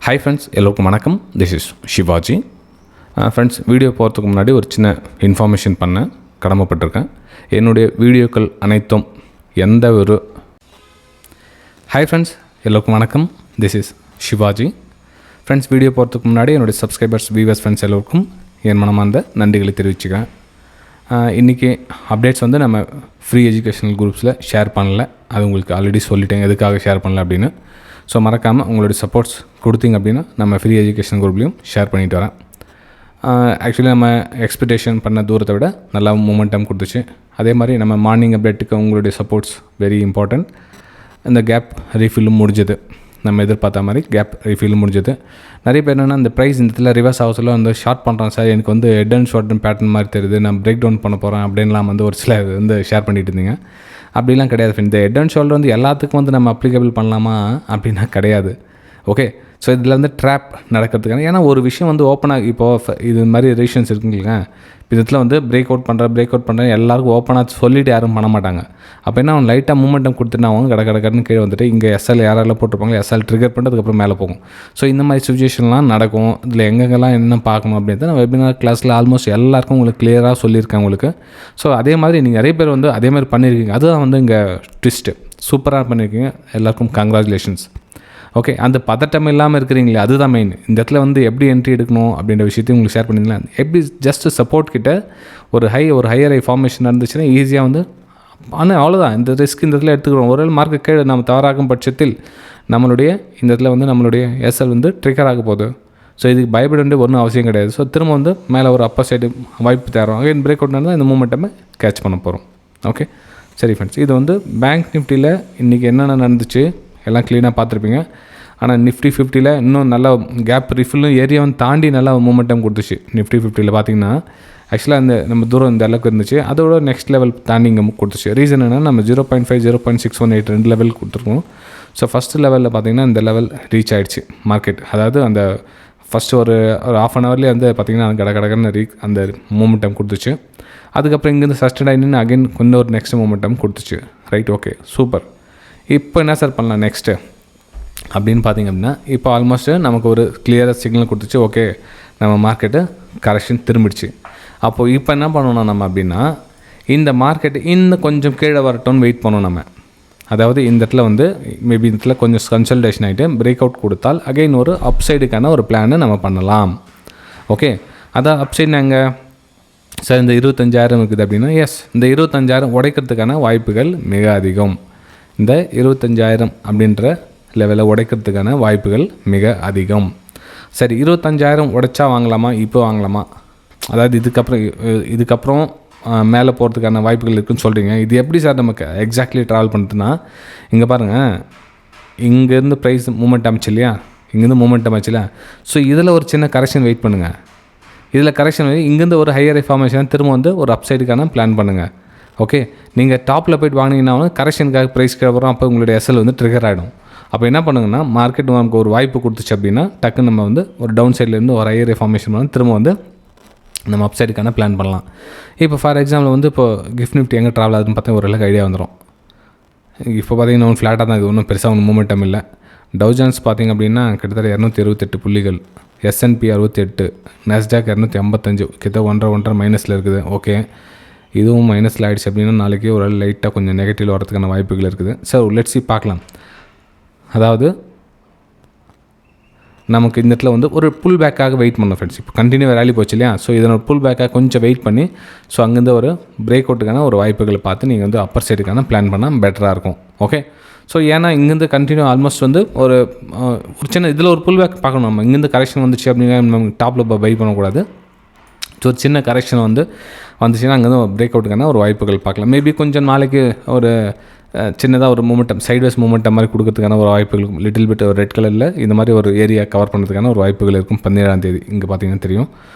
Hi friends, எல்லோருக்கும் வணக்கம். This is Shivaji. Friends, video போகிறதுக்கு முன்னாடி ஒரு சின்ன இன்ஃபர்மேஷன் பண்ண கடமைப்பட்டிருக்கேன். என்னுடைய வீடியோக்கள் அனைத்தும் எந்த ஒரு Hi friends, எல்லோருக்கும் வணக்கம். This is Shivaji. Friends, video போகிறதுக்கு முன்னாடி என்னுடைய சப்ஸ்கிரைபர்ஸ், வியூவர்ஸ், ஃப்ரெண்ட்ஸ் எல்லோருக்கும் என் மனமார்ந்த நன்றிகளை தெரிவிச்சுக்கிறேன். இன்றைக்கி அப்டேட்ஸ் வந்து நம்ம ஃப்ரீ எஜுகேஷனல் குரூப்ஸில் ஷேர் பண்ணல. அது உங்களுக்கு ஆல்ரெடி சொல்லிட்டேன் எதுக்காக ஷேர் பண்ணல அப்படின்னு. ஸோ மறக்காமல் உங்களுடைய சப்போர்ட்ஸ் கொடுத்தீங்க அப்படின்னா நம்ம ஃப்ரீ எஜுகேஷன் குரூப்லேயும் ஷேர் பண்ணிட்டு வரேன். ஆக்சுவலி நம்ம எக்ஸ்பெக்டேஷன் பண்ண தூரத்தை விட நல்லா மூமெண்டம் கொடுத்துச்சு. அதே மாதிரி நம்ம மார்னிங் அப்டேட்டுக்கு உங்களுடைய சப்போர்ட்ஸ் வெரி இம்பார்ட்டன்ட். இந்த கேப் ரீஃபில்லும் முடிஞ்சது, நம்ம எதிர்பார்த்த மாதிரி கேப் ரீஃபில்லும் முடிஞ்சது. நிறைய பேர் என்னென்னா இந்த ப்ரைஸ் இந்த இடத்துல ரிவர்ஸ் ஹவுஸில் வந்து ஷார்ட் பண்ணுறேன் சார், எனக்கு வந்து ஹெட் அண்ட் ஷார்ட் பேட்டர்ன் மாதிரி தெரியுது, நான் பிரேக் டவுன் பண்ண போகிறேன் அப்படின்லாம் வந்து ஒரு சில வந்து ஷேர் பண்ணிட்டு இருந்தீங்க. அப்படிலாம் கிடையாது. இந்த ஹெட் அண்ட் ஷோல்டர் வந்து எல்லாத்துக்கும் வந்து நம்ம அப்ளிகபிள் பண்ணலாமா அப்படின்னா கிடையாது. ஓகே, ஸோ இதில் வந்து ட்ராப் நடக்கிறதுக்கான, ஏன்னா ஒரு விஷயம் வந்து ஓப்பனாக இப்போது இது மாதிரி ரீசன்ஸ் இருக்குங்களா, இதில் வந்து பிரேக் அவுட் பண்ணுறேன் எல்லாருக்கும் ஓப்பனாக சொல்லிவிட்டு யாரும் பண்ண மாட்டாங்க. அப்போ என்ன அவன் லைட்டாக மூமெண்டம் கொடுத்துட்டு அவங்க கடன்னு கீழே வந்துட்டு இங்கே எஸ்எல் யாரெல்லாம் போட்டிருப்பாங்களோ எஸ்எல் ட்ரிகர் பண்ணுறதுக்கப்புறம் மேலே போகும். ஸோ இந்த மாதிரி சுச்சுவேஷன்லாம் நடக்கும். இதில் எங்கெங்கெல்லாம் என்ன பார்க்கணும் அப்படின்றது நான் வெபினார் கிளாஸில் ஆல்மோஸ்ட் எல்லாருக்கும் உங்களுக்கு கிளியராக சொல்லியிருக்கேன் உங்களுக்கு. ஸோ அதே மாதிரி நீங்கள் நிறைய பேர் வந்து அதே மாதிரி பண்ணியிருக்கீங்க. அதுதான் வந்து இங்கே ட்விஸ்ட்டு. சூப்பராக பண்ணியிருக்கீங்க, எல்லாருக்கும் கங்க்ராச்சுலேஷன்ஸ். ஓகே, அந்த பதட்டம் இல்லாமல் இருக்கிறீங்களே அதுதான் மெயின். இந்த இடத்துல வந்து எப்படி என்ட்ரி எடுக்கணும் அப்படின்ற விஷயத்தையும் உங்களுக்கு ஷேர் பண்ணிங்களா. எப்படி ஜஸ்ட் சப்போர்ட் கிட்ட ஒரு ஹையர் ஃபார்மேஷன் இருந்துச்சுன்னா ஈஸியாக வந்து, ஆனால் அவ்வளோதான். இந்த ரிஸ்க் இந்த இடத்துல எடுத்துக்கிறோம். ஒரு மார்க்கு கீழே நம்ம தவறாகும் பட்சத்தில் நம்மளுடைய இந்த இடத்துல வந்து நம்மளுடைய எஸ்எல் வந்து ட்ரிகர் ஆக போகுது. ஸோ இதுக்கு பயப்பட வேண்டிய ஒன்றும் அவசியம் கிடையாது. ஸோ திரும்ப வந்து மேலே ஒரு அப்பர் சைடு வாய்ப்பு தரோம். அகைன் பிரேக் அவுட் நடந்தால் இந்த மூமெண்ட்டை கேட்ச் பண்ண போகிறோம். ஓகே, சரி ஃப்ரெண்ட்ஸ், இது வந்து பேங்க் நிஃப்டியில் இன்றைக்கி என்னென்ன நடந்துச்சு எல்லாம் க்ளீனாக பார்த்துருப்பீங்க. ஆனால் நிஃப்டி 50ல் இன்னும் நல்லா கேப் ரிஃபில்லும் ஏரியாவும் தாண்டி நல்லா மூமெண்டம் கொடுத்துச்சு. நிஃப்டி 50ல் பார்த்திங்கன்னா ஆக்சுவலாக அந்த நம்ம தூரம் இந்த அளவுக்கு இருந்துச்சு, அதோட நெக்ஸ்ட் லெவல் தாண்டி இங்கே கொடுத்துச்சு. ரீசன் என்னென்னா நம்ம 0.5 0.618 2 லெவல் கொடுத்துருக்கோம். ஸோ ஃபஸ்ட்டு லெவலில் பார்த்திங்கன்னா இந்த லெவல் ரீச் ஆகிடுச்சு மார்க்கெட். அதாவது அந்த ஃபஸ்ட்டு ஒரு ½ அன் ஹவர்லேயே வந்து பார்த்திங்கன்னா கடகடன்னு அந்த மூமெண்டம் கொடுத்துச்சு. அதுக்கப்புறம் இங்கேருந்து சஸ்டெண்ட் ஆகி நின்று அகைன் கொஞ்சம் ஒரு நெக்ஸ்ட் மூமெண்டம் கொடுத்துச்சு. Right, okay, super. இப்போ என்ன சார் பண்ணலாம் நெக்ஸ்ட்டு அப்படின்னு பார்த்திங்க அப்படின்னா, இப்போ ஆல்மோஸ்ட்டு நமக்கு ஒரு கிளியராக சிக்னல் கொடுத்துச்சு. ஓகே, நம்ம மார்க்கெட்டு கரெக்ஷன் திரும்பிடுச்சு. அப்போது இப்போ என்ன பண்ணணும் நம்ம அப்படின்னா, இந்த மார்க்கெட்டு இன்னும் கொஞ்சம் கீழே வரட்டும்னு வெயிட் பண்ணணும் நம்ம. அதாவது இந்த இடத்துல வந்து மேபி இந்த இடத்துல கொஞ்சம் கன்சல்டேஷன் ஆகிட்டு பிரேக் அவுட் கொடுத்தால் அகைன் ஒரு அப்சைடுக்கான ஒரு பிளானை நம்ம பண்ணலாம். ஓகே, அதான் அப்சைடு நாங்கள் சார் இந்த 25,000 இருக்குது அப்படின்னா, எஸ், இந்த 25,000 உடைக்கிறதுக்கான வாய்ப்புகள் மிக அதிகம். இந்த 25,000 அப்படின்ற லெவலில் உடைக்கிறதுக்கான வாய்ப்புகள் மிக அதிகம். சரி, 25,000 உடைச்சா வாங்கலாமா, இப்போ வாங்கலாமா, அதாவது இதுக்கப்புறம் மேலே போகிறதுக்கான வாய்ப்புகள் இருக்குதுன்னு சொல்கிறீங்க. இது எப்படி சார் நமக்கு எக்ஸாக்ட்லி ட்ராவல் பண்ணுறதுன்னா, இங்கே பாருங்கள், இங்கேருந்து ப்ரைஸ் மூமெண்ட் அமைச்சு இல்லையா, இங்கேருந்து மூமெண்ட் அமைச்சு இல்லையா. ஸோ இதில் ஒரு சின்ன கரெக்ஷன் வெயிட் பண்ணுங்கள். இதில் கரெக்ஷன் இங்கேருந்து ஒரு ஹையர் ஃபார்மேஷன் திரும்ப வந்து ஒரு அப்சைடுக்கான பிளான் பண்ணுங்கள். ஓகே, நீங்கள் டாப்பில் போய்ட்டு வாங்கினீங்கன்னா கரெக்ஷனுக்காக ப்ரைஸ் வரும். அப்போ உங்களுடைய எஸ்எல் வந்து ட்ரிகர் ஆகிடும். அப்போ என்ன பண்ணுங்கன்னா, மார்க்கெட் நமக்கு ஒரு வாய்ப்பு கொடுத்துச்சு அப்படின்னா டக்குன்னு நம்ம வந்து ஒரு டவுன் சைட்லேருந்து ஒரு ஹையர் ஃபார்மேஷன் பண்ணி திரும்ப வந்து நம்ம அப்சைடுக்கான பிளான் பண்ணலாம். இப்போ ஃபார் எக்ஸாம்பிள் வந்து இப்போ கிஃப்ட் நிஃப்டி எங்கே ட்ராவல் ஆகுதுன்னு பார்த்தா ஒரு அளவுக்கு ஐடியா வந்துடும். இப்போ பார்த்தீங்கன்னா ஒன்று ஃப்ளாட்டாக தான், இது ஒன்றும் பெருசாக ஒன்றும் மூமெண்டம் இல்லை. டவுஜான்ஸ் பார்த்திங்க அப்படின்னா கிட்டத்தட்ட 228 புள்ளிகள், S&P 68, நாஸ்டாக் 255, கிட்ட 1.5 மைனஸில் இருக்குது. ஓகே, இதுவும் மைனஸில் ஆகிடுச்சு அப்படின்னா நாளைக்கு ஒரு லைட்டாக கொஞ்சம் நெகட்டிவ் வரதுக்கான வாய்ப்புகள் இருக்குது. சார் லெட்ஸி பார்க்கலாம். அதாவது நமக்கு இந்த இடத்துல வந்து ஒரு புல் பேக்காக வெயிட் பண்ணோம் ஃப்ரெண்ட்ஸ். இப்போ கண்டினியூ ரேலி போச்சு இல்லையா. ஸோ இதனோட புல் பேக்காக கொஞ்சம் வெயிட் பண்ணி ஸோ அங்கேருந்து ஒரு பிரேக் அவுட்டுக்கான ஒரு வாய்ப்புகளை பார்த்து நீங்கள் வந்து அப்பர் சைடுக்கான பிளான் பண்ணால் பெட்டராக இருக்கும். ஓகே, ஸோ ஏன்னா இங்கேருந்து கண்டினியூ ஆல்மோஸ்ட் வந்து ஒரு சின்ன இதில் ஒரு புல் பேக் பார்க்கணும். நம்ம இங்கேருந்து கரெக்ஷன் வந்துச்சு அப்படின்னா நம்ம டாப்பில் பை பண்ணக்கூடாது. ஸோ ஒரு சின்ன கரெக்ஷன் வந்துச்சுன்னா அங்கேருந்து பிரேக் அவுட்டுக்கான ஒரு வாய்ப்புகள் பார்க்கலாம். மேபி கொஞ்சம் நாளைக்கு ஒரு சின்னதாக ஒரு மூமெண்டம் சைட்வேஸ் மூமெண்டம் மாதிரி கொடுக்கறதுக்கான ஒரு வாய்ப்புகள், லிட்டில் பிட் ஒரு ரெட் கலரில் இந்த மாதிரி ஒரு ஏரியா கவர் பண்ணுறதுக்கான ஒரு வாய்ப்புகள் இருக்கும். 17ஆம் தேதி இங்கே பார்த்தீங்கன்னா தெரியும்.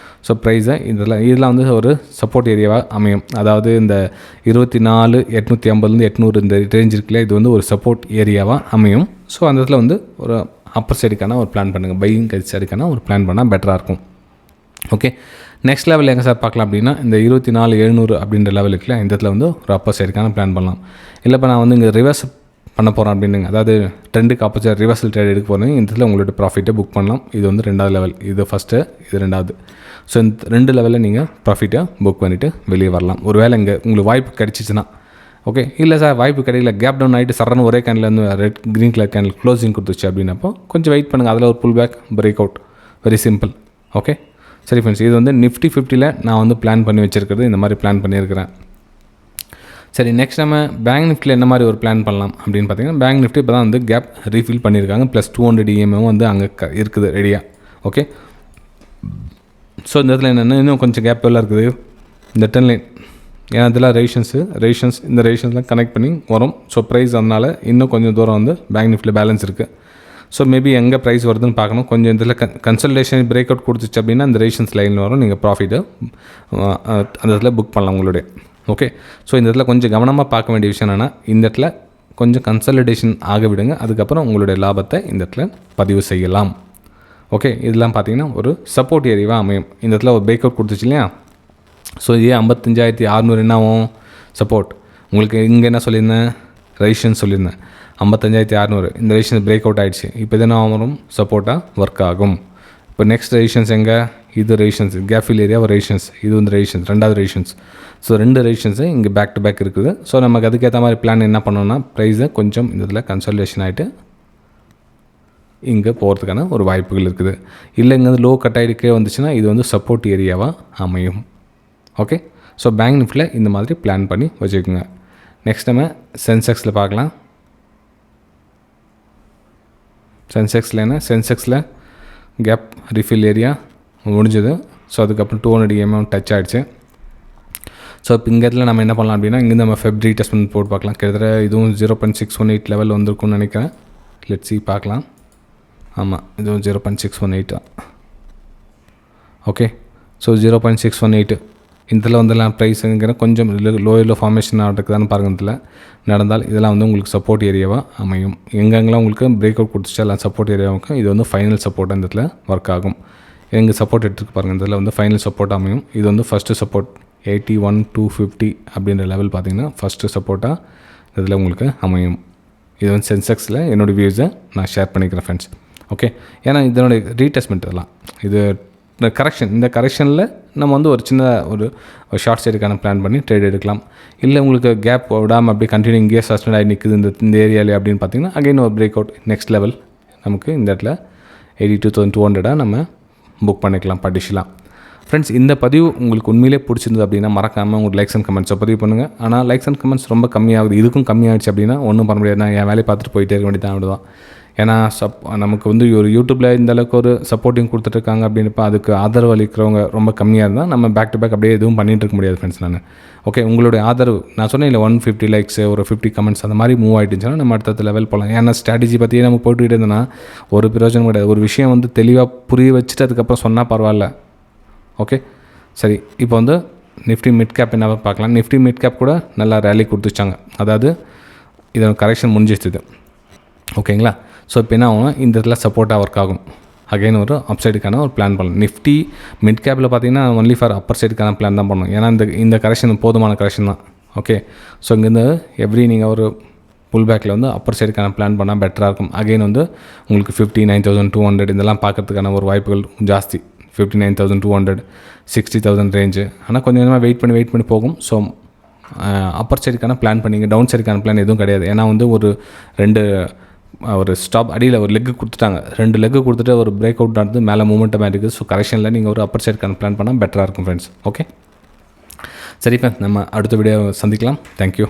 ஸோ ப்ரைஸை இதெல்லாம் வந்து ஒரு சப்போர்ட் ஏரியாவாக அமையும். அதாவது இந்த 24,850 800 இந்த ரேஞ்ச் இருக்குல்ல, இது வந்து ஒரு சப்போர்ட் ஏரியாவாக அமையும். ஸோ அந்த இடத்துல வந்து ஒரு அப்பர் சைடுக்கான ஒரு பிளான் பண்ணுங்கள், பையிங் சைடுக்கான ஒரு பிளான் பண்ணால் பெட்டராக இருக்கும். ஓகே, நெக்ஸ்ட் லெவலில் எங்கே சார் பார்க்கலாம் அப்படின்னா, இந்த 24,700 அப்படின்ற லெவலுக்குல இந்த இடத்துல வந்து ஒரு அப்பர் சைடுக்கான பிளான் பண்ணலாம். இல்லை இப்போ நான் வந்து இங்கே ரிவர்ஸ் பண்ண போகிறோம் அப்படின்னுங்க, அதாவது ட்ரெண்டுக்கு ஆப்போசிட் ரிவர்சல் ட்ரேட் எடுக்க போகிறோம், இந்த இடத்துல உங்களோட ப்ராஃபிட்டை புக் பண்ணலாம். இது வந்து 2வது லெவல், இது ஃபஸ்ட்டு, இது 2வது. ஸோ இந்த 2 லெவலில் நீங்கள் ப்ராஃபிட்டை புக் பண்ணிவிட்டு வெளியே வரலாம். ஒரு வேளை இங்கே உங்களுக்கு வாய்ப்பு கிடச்சிச்சின்னா. ஓகே, இல்லை சார் வாய்ப்பு கிடைக்கல, கேப் டவுன் ஆகிட்டு சரன்னு ஒரே கேண்டில் வந்து red green colour candle closing கொடுத்துச்சு அப்படின்னப்போ கொஞ்சம் வெயிட் பண்ணுங்கள், அதில் ஒரு pull back, break out, very simple. Okay சரி ஃப்ரெண்ட்ஸ், இது வந்து நிஃப்டி 50ல் நான் வந்து பிளான் பண்ணி வச்சுருக்கிறது, இந்த மாதிரி பிளான் பண்ணியிருக்கிறேன். சரி, நெக்ஸ்ட் நம்ம பேங்க் நிஃப்டியில் என்ன மாதிரி ஒரு பிளான் பண்ணலாம் அப்படின்னு பார்த்தீங்கன்னா, பேங்க் நிஃப்டி இப்போ தான் வந்து கேப் ரீஃபில் பண்ணியிருக்காங்க, ப்ளஸ் 200 EMAவும் வந்து அங்கே இருக்குது ரெடியாக. ஓகே, ஸோ இந்த இடத்துல என்னென்ன இன்னும் கொஞ்சம் கேப் எல்லாம் இருக்குது, இந்த 10 லைன், ஏன்னா இதெல்லாம் ரேஷன்ஸ் இந்த ரேஷன்ஸ்லாம் கனெக்ட் பண்ணி வரும். ஸோ ப்ரைஸ் அதனால் இன்னும் கொஞ்சம் தூரம் வந்து பேங்க் நிஃப்டியில் பேலன்ஸ் இருக்குது. ஸோ மேபி எங்கே ப்ரைஸ் வருதுன்னு பார்க்கணும். கொஞ்சம் இதில் கன்சல்டேஷன் பிரேக் அவுட் கொடுத்துச்சு அப்படின்னா அந்த ரேஷன்ஸ் லைனில் வரும், நீங்கள் ப்ராஃபிட்டு அந்த இடத்துல புக் பண்ணலாம் உங்களுடைய. ஓகே, ஸோ இந்த இடத்துல கொஞ்சம் கவனமாக பார்க்க வேண்டிய விஷயம் என்னென்னா, இந்த இடத்துல கொஞ்சம் கன்சல்டேஷன் ஆக விடுங்க, அதுக்கப்புறம் உங்களுடைய லாபத்தை இந்த இடத்துல பதிவு செய்யலாம். ஓகே, இதெல்லாம் பார்த்தீங்கன்னா ஒரு சப்போர்ட் ஏரியாவாக அமையும். இந்த இடத்துல ஒரு பிரேக் அவுட் கொடுத்துச்சு இல்லையா, ஸோ இதே 55,600 என்ன ஆகும் சப்போர்ட். உங்களுக்கு இங்கே என்ன சொல்லியிருந்தேன், ரெசிஸ்டன்ஸ் சொல்லியிருந்தேன் 55,600, இந்த ரெசிஸ்டன்ஸ் பிரேக் அவுட் ஆகிடுச்சு. இப்போ இது என்ன வரும், சப்போர்ட்டாக ஒர்க் ஆகும். இப்போ நெக்ஸ்ட் ரெசிஸ்டன்ஸ் எங்கே, இது ரெசிஸ்டன்ஸ் கேஃபில் ஏரியா ஒரு ரெசிஸ்டன்ஸ், இது வந்து ரெசிஸ்டன்ஸ் 2வது ரெசிஸ்டன்ஸ். ஸோ 2 ரெசிஸ்டன்ஸு இங்கே பேக் டு பேக் இருக்குது. ஸோ நமக்கு அதுக்கேற்ற மாதிரி பிளான் என்ன பண்ணோன்னா, ப்ரைஸை கொஞ்சம் இந்த இதில் கன்சல்டேஷன் ஆகிட்டு இங்கே போகிறதுக்கான ஒரு வாய்ப்புகள் இருக்குது. இல்லை இங்கே வந்து லோ கட் ஆகிடுக்கே வந்துச்சுன்னா இது வந்து சப்போர்ட் ஏரியாவாக அமையும். ஓகே, ஸோ பேங்க் நிஃப்டியில் இந்த மாதிரி பிளான் பண்ணி வச்சுக்கோங்க. நெக்ஸ்ட் நம்ம சென்செக்ஸில் பார்க்கலாம். சென்செக்ஸில் என்ன, சென்செக்ஸில் கேப் ரிஃபில் ஏரியா முடிஞ்சது. ஸோ அதுக்கப்புறம் 200 EMA டச் ஆகிடுச்சு. ஸோ இப்போ இங்கே இடத்துல நம்ம என்ன பண்ணலாம் அப்படின்னா, இங்கேருந்து நம்ம ஃபெப் ரீடெஸ்ட் பண்ணி போட்டு பார்க்கலாம். கிட்டத்தட்ட இதுவும் 0.618 லெவல் வந்திருக்குன்னு நினைக்கிறேன். லெட்ஸ் சி பார்க்கலாம். ஆமாம், இதுவும் 0.618. ஓகே, ஸோ 0.618 இதில் வந்துலாம் ப்ரைஸுங்கிற கொஞ்சம் லோயில் ஃபார்மேஷன் ஆகிறதுக்குதான்னு பாருங்கள். இதில் நடந்தால் இதெல்லாம் வந்து உங்களுக்கு சப்போர்ட் ஏரியாவாக அமையும். எங்கெங்கெல்லாம் உங்களுக்கு பிரேக் அவுட் கொடுத்துச்சா எல்லாம் சப்போர்ட் ஏரியாவுக்கும் இது வந்து ஃபைனல் சப்போர்ட் அந்த இடத்துல ஒர்க் ஆகும். எங்கே சப்போர்ட் எடுத்துக்கு பாருங்கள், இதில் வந்து ஃபைனல் சப்போர்ட் அமையும். இது வந்து ஃபஸ்ட்டு சப்போர்ட் 81,250 அப்படின்ற லெவல் பார்த்திங்கன்னா ஃபஸ்ட்டு சப்போர்ட்டாக இதில் உங்களுக்கு அமையும். இது வந்து சென்செக்ஸில் என்னோடய வியூஸை நான் ஷேர் பண்ணிக்கிறேன் ஃப்ரெண்ட்ஸ். ஓகே, ஏன்னா இதனுடைய ரீடெஸ்ட்மெண்ட் இதெல்லாம் இது கரெக்ஷன், இந்த கரெக்ஷனில் நம்ம வந்து ஒரு சின்ன ஒரு ஷார்ட் சைடுக்கான பிளான் பண்ணி ட்ரேட் எடுக்கலாம். இல்லை உங்களுக்கு கேப் விடாமல் அப்படியே கண்டினியூ இங்கேயே சஸ்டெண்ட் ஆகி நிற்குது இந்த ஏரியாவில் அப்படின்னு பார்த்தீங்கன்னா அகைன் ஒரு பிரேக் அவுட் நெக்ஸ்ட் லெவல் நமக்கு இந்த இடத்துல 82,200 நம்ம புக் பண்ணிக்கலாம், படிக்கலாம். ஃப்ரெண்ட்ஸ், இந்த பதிவு உங்களுக்கு உண்மையிலே பிடிச்சிருந்தது அப்படின்னா மறக்காமல் உங்களுக்கு லைக்ஸ் அண்ட் கமெண்ட்ஸை பதிவு பண்ணுங்கள். ஆனால் லைக்ஸ் அண்ட் கமெண்ட்ஸ் ரொம்ப கம்மியாகுது, இதுக்கும் கம்மியாகிடுச்சு அப்படின்னா ஒன்றும் பண்ண முடியாது. நான் என் வேலையை பார்த்துட்டு போயிட்டே இருக்க வேண்டியதான் அப்படிதான். ஏன்னா நமக்கு வந்து ஒரு யூடியூப்பில் இந்தளவுக்கு ஒரு சப்போர்ட்டிங் கொடுத்துட்ருக்காங்க அப்படின்னப்போ அதுக்கு ஆதரவு அளிக்கிறவங்க ரொம்ப கம்மியாக இருந்தால் நம்ம பேக் டு பேக் அப்படியே எதுவும் பண்ணிகிட்டு இருக்க முடியாது ஃப்ரெண்ட்ஸ். நான் ஓகே, உங்களுடைய ஆதரவு நான் சொன்னேன் இல்லை 150 லைக்ஸ் ஒரு 50 கமெண்ட்ஸ் அந்த மாதிரி மூவ் ஆகிட்டுச்சுன்னா நம்ம அடுத்த லெவல் போகலாம். ஏன்னா ஸ்ட்ராட்டஜி பற்றியே நம்ம போட்டுக்கிட்டே இருந்தோன்னா ஒரு பிரயோஜனம் கிடையாது. ஒரு விஷயம் வந்து தெளிவாக புரிய வச்சுட்டு அதுக்கப்புறம் சொன்னால் பரவாயில்ல. ஓகே சரி, இப்போ வந்து நிஃப்டி மிட் கேப் என்ன பார்க்கலாம். நிஃப்டி மிட் கேப் கூட நல்லா ரேலி கொடுத்துச்சாங்க, அதாவது இதோட கரெக்ஷன் முடிஞ்சிடுது. ஓகேங்களா, ஸோ இப்போ என்ன ஆகும், இந்த இடத்துல சப்போர்ட்டாக ஒர்க் ஆகும். அகைன் ஒரு அப் சைடுக்கான ஒரு பிளான் பண்ணலாம். நிஃப்டி மிட் கேப்பில் பார்த்தீங்கன்னா ஒன்லி ஃபார் அப்பர் சைடுக்கான பிளான் தான் பண்ணணும். ஏன்னா இந்த கரெக்ஷன் போதுமான கரெக்ஷன் தான். ஓகே, ஸோ இங்கேருந்து நீங்கள் ஒரு புல் பேக்கில் வந்து அப்பர் சைடுக்கான பிளான் பண்ணால் பெட்டராக இருக்கும். அகைன் வந்து உங்களுக்கு 59,200 இதெல்லாம் பார்க்கறதுக்கான ஒரு வாய்ப்புகள் ஜாஸ்தி. 59,200 60,000 ரேஞ்சு. ஆனால் கொஞ்சம் கொஞ்சமாக வெயிட் பண்ணி போகும். ஸோ அப்பர் சைடுக்கான பிளான் பண்ணிங்க, டவுன் சைடுக்கான பிளான் எதுவும் கிடையாது. ஏன்னா வந்து ஒரு ஸ்டாப் அடியில் ஒரு லெக்கு கொடுத்துட்டாங்க, 2 லெக்கு கொடுத்துட்டு ஒரு பிரேக் அவுட் நடந்து மேலே மூமெண்ட்டமாக இருக்குது. ஸோ கரெக்ஷனில் நீங்கள் ஒரு அப்பர் சைடுக்கான பிளான் பண்ணால் பெட்டராக இருக்கும் ஃப்ரெண்ட்ஸ். ஓகே சரி ஃப்ரெண்ட்ஸ், நம்ம அடுத்த வீடியோ சந்திக்கலாம். தேங்க்யூ.